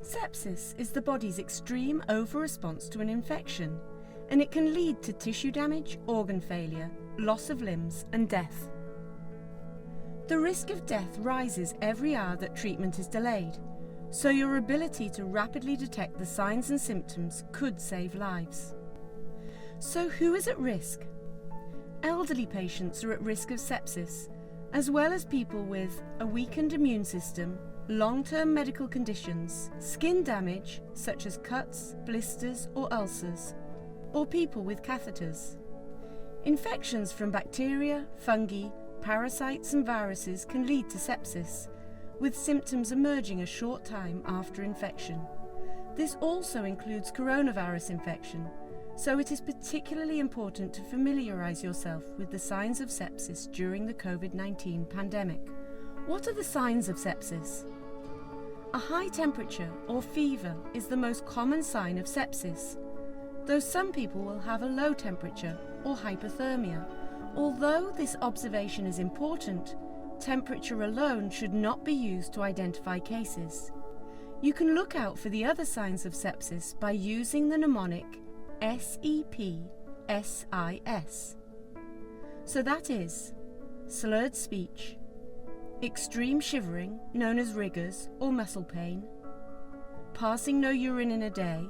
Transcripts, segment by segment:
Sepsis is the body's extreme over-response to an infection, and it can lead to tissue damage, organ failure, loss of limbs, and death. The risk of death rises every hour that treatment is delayed, so your ability to rapidly detect the signs and symptoms could save lives. So who is at risk? Elderly patients are at risk of sepsis, as well as people with a weakened immune system, long-term medical conditions, skin damage such as cuts, blisters or ulcers, or people with catheters. Infections from bacteria, fungi, parasites and viruses can lead to sepsis, with symptoms emerging a short time after infection. This also includes coronavirus infection, so it is particularly important to familiarise yourself with the signs of sepsis during the COVID-19 pandemic. What are the signs of sepsis? A high temperature or fever is the most common sign of sepsis, though some people will have a low temperature or hypothermia. Although this observation is important, temperature alone should not be used to identify cases. You can look out for the other signs of sepsis by using the mnemonic SEPSIS. So that is slurred speech, extreme shivering, known as rigors or muscle pain, passing no urine in a day,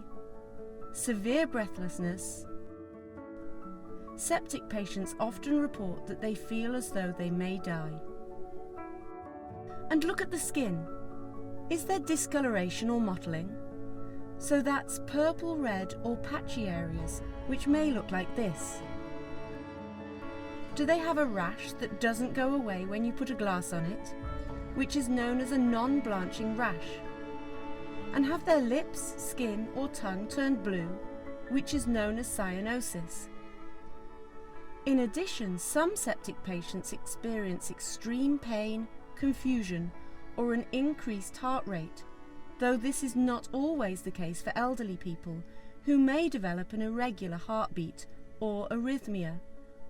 severe breathlessness. Septic patients often report that they feel as though they may die. And look at the skin. Is there discoloration or mottling? So that's purple, red or patchy areas, which may look like this. Do they have a rash that doesn't go away when you put a glass on it, which is known as a non-blanching rash? And have their lips, skin or tongue turned blue, which is known as cyanosis? In addition, some septic patients experience extreme pain, confusion, or an increased heart rate, though this is not always the case for elderly people who may develop an irregular heartbeat or arrhythmia,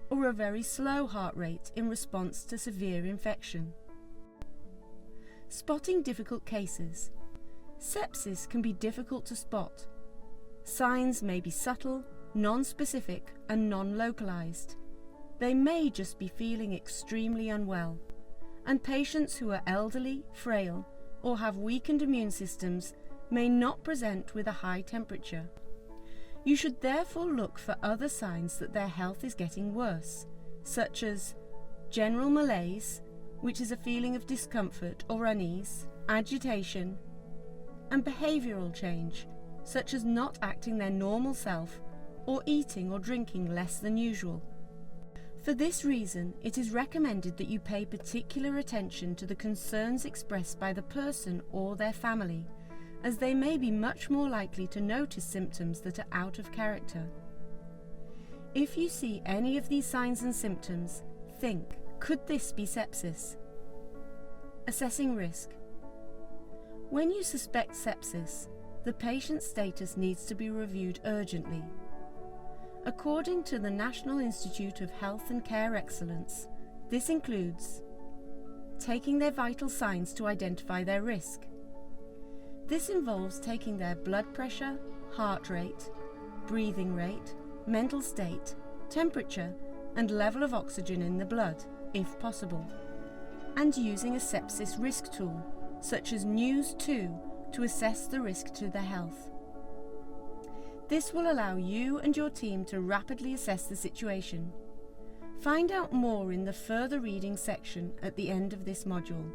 or a very slow heart rate in response to severe infection. Spotting difficult cases. Sepsis can be difficult to spot. Signs may be subtle, non-specific, and non-localized. They may just be feeling extremely unwell, and patients who are elderly, frail, or have weakened immune systems may not present with a high temperature. You should therefore look for other signs that their health is getting worse, such as general malaise, which is a feeling of discomfort or unease, agitation, and behavioural change, such as not acting their normal self or eating or drinking less than usual. For this reason, it is recommended that you pay particular attention to the concerns expressed by the person or their family, as they may be much more likely to notice symptoms that are out of character. If you see any of these signs and symptoms, think, could this be sepsis? Assessing risk. When you suspect sepsis, the patient's status needs to be reviewed urgently. According to the National Institute of Health and Care Excellence, this includes taking their vital signs to identify their risk. This involves taking their blood pressure, heart rate, breathing rate, mental state, temperature, and level of oxygen in the blood, if possible, and using a sepsis risk tool, such as News2, to assess the risk to their health. This will allow you and your team to rapidly assess the situation. Find out more in the further reading section at the end of this module.